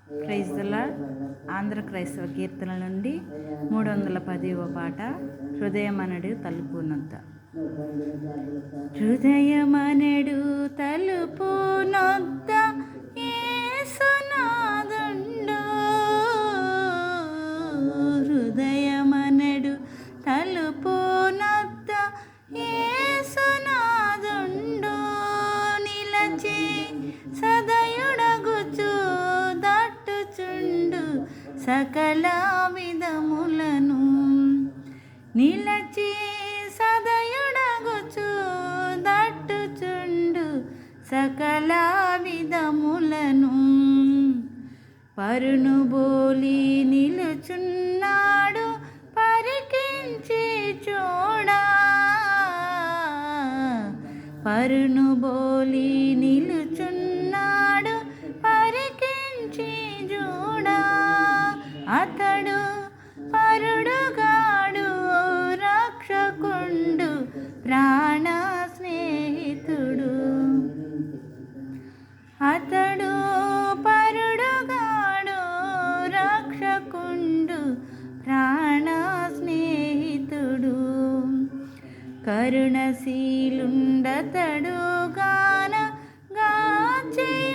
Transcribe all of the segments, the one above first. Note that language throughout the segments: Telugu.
Praise the lord. ఆంధ్ర క్రైస్తవ కీర్తనల నుండి 310వ పాట. హృదయమనడు తలుపునొద్ద. హృదయమనడు తలుపునొద్ద యేసునాథుండు. హృదయమనడు తలుపునొద్ద యేసునాథుండు. నిలచి సదయుడగుచు దట్టుచుండు సకల విధములను. నిలచి సదయుడగుచు దట్టుచుండు సకల విధములను. పరును బోలి నిలుచున్నాడు పరికించి చూడా. పరును బోలి నిలుచున్నాడు పరికించి చూడా. అతడు పరుడుగాడు రక్షకుండు ప్రాణ స్నేహితుడు. అతడు పరుడుగాడు రక్షకుండు ప్రాణ స్నేహితుడు. కరుణశీలుండతడు గాన గాచియున్నాడు.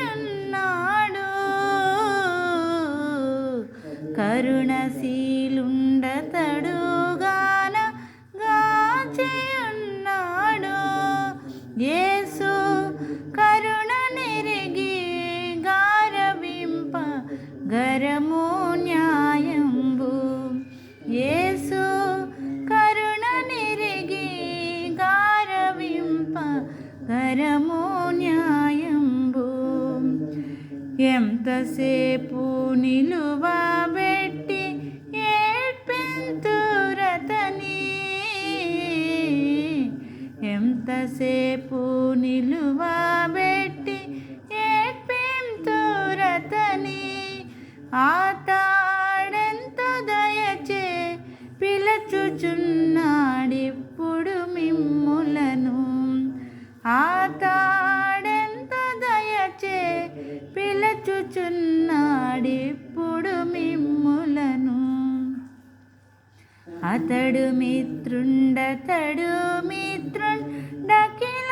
కరుణశీలుండతడు గాన గాచియున్నాడు. యేసు కరుణ నెరిగి గారవింప గరము న్యాయంబు. యేసు కరుణ నెరిగి గారవింప గరము న్యాయంబు. ఎంతసేపు నిలువబెట్టి ఏడ్పెంతురతని. ఎంతసేపు నిలువబెట్టి ఏడ్పెంతురతని. ఆతాడెంత దయచే పిలచుచున్నాడిప్పుడు మిమ్ములను. ఆతాడెంత దయచే పిలచుచున్నాడిప్పుడు మిమ్ములను. అతడు మిత్రుండతడు మిత్రుండకిల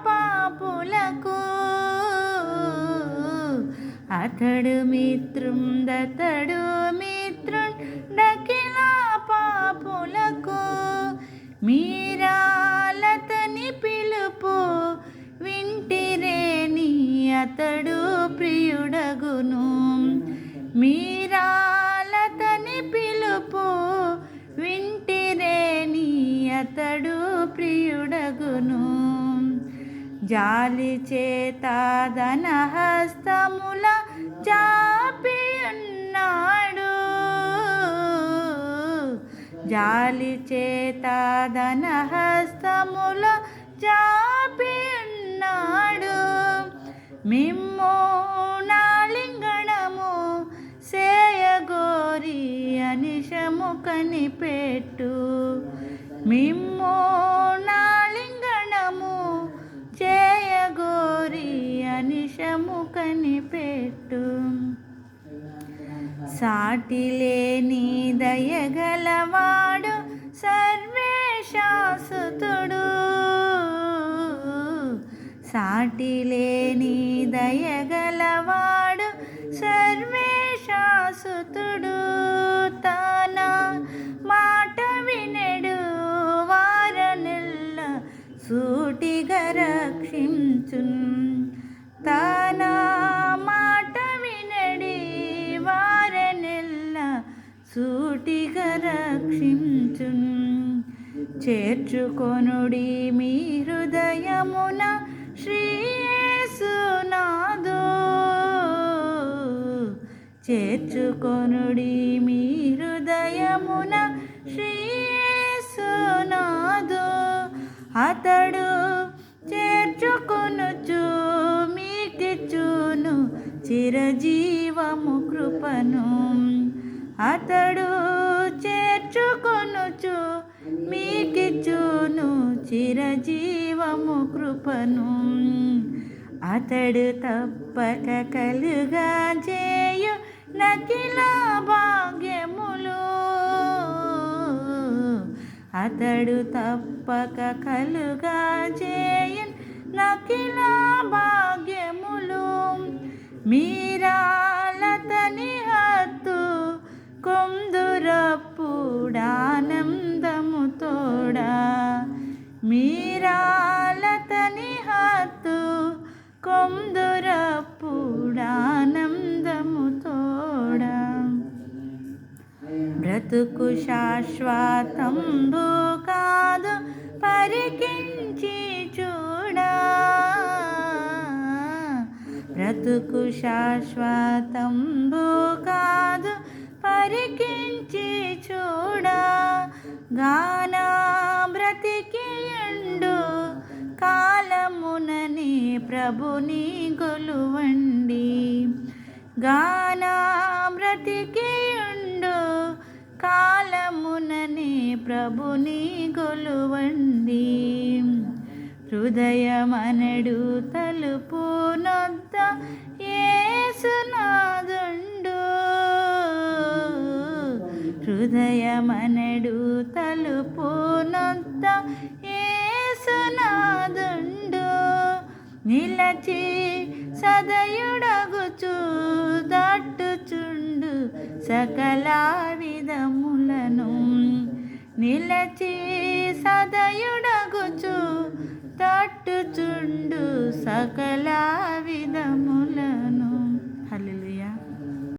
పాపులకు. అతడు మిత్రుండతడు మిత్రుండకిల పాపులకు. మీరాలతని పిలుపు వింటిరేని అతడు ప్రియుడగును. మీరాలతని పిలుపు వింటిరేని అతడు ప్రియుడగును. జాలి చేత ధనహస్తముల జాపియున్నాడు. జాలి చేత ధనహస్తముల జాపియున్నాడు. మిమ్ము నాలింగణము సేయగోరి అనిశము కనిపెట్టు. మిమ్ము నాలింగణము చేయగోరి అనిశము కనిపెట్టు. సాటిలేని దయగలవాడు సర్వేశాసుతుడు. సాటిలేని దయగలవాడు సర్వేశాసుతుడు. తన మాట వినెడు వారనెల్ల సూటిగా రక్షించున్. తన మాట వినడి వారనెల్ల సూటిగా రక్షించున్. చేర్చుకొనుడి మీ హృదయమున శ్రీ యేసునాథు. చేర్చుకొనుడి మీ హృదయమున శ్రీ యేసునాథు. అతడు చేర్చుకొనుచు మీకిచ్చును చిరజీవము కృపను. అతడు చేర్చుకొనుచు మీకిచ్చును చిరజీవము కృపను. అతడు తప్పక కలుగా చేయు నకిల భాగ్యములు అతడు తప్పక కలుగా చేయన్ నకిల భాగ్యములు మీరాలతని హత్తు కొందురప్పుడానందము తోడా మీరాలతని హత్తు కొందురప్పుడానందము తోడా బ్రతుకు శాశ్వతంబు కాదు పరికించి చూడా బ్రతుకు శాశ్వతంబు కాదు పరికించి చూడా గాన బ్రతికియుండు కాలమునని ప్రభుని గొలువండి గాన బ్రతికియుండు కాలమునని ప్రభుని గొలువండి హృదయమనడు తలుపు నొద్ద యేసునాదుండు హృదయమనడు తలుపు నొద్ద యేసునాదుండు నిలచి సదయుడగుచు దట్టుచుండు సకల విధములను నిలచి సదయుడగుచు తట్టుచుండు సకల విధములను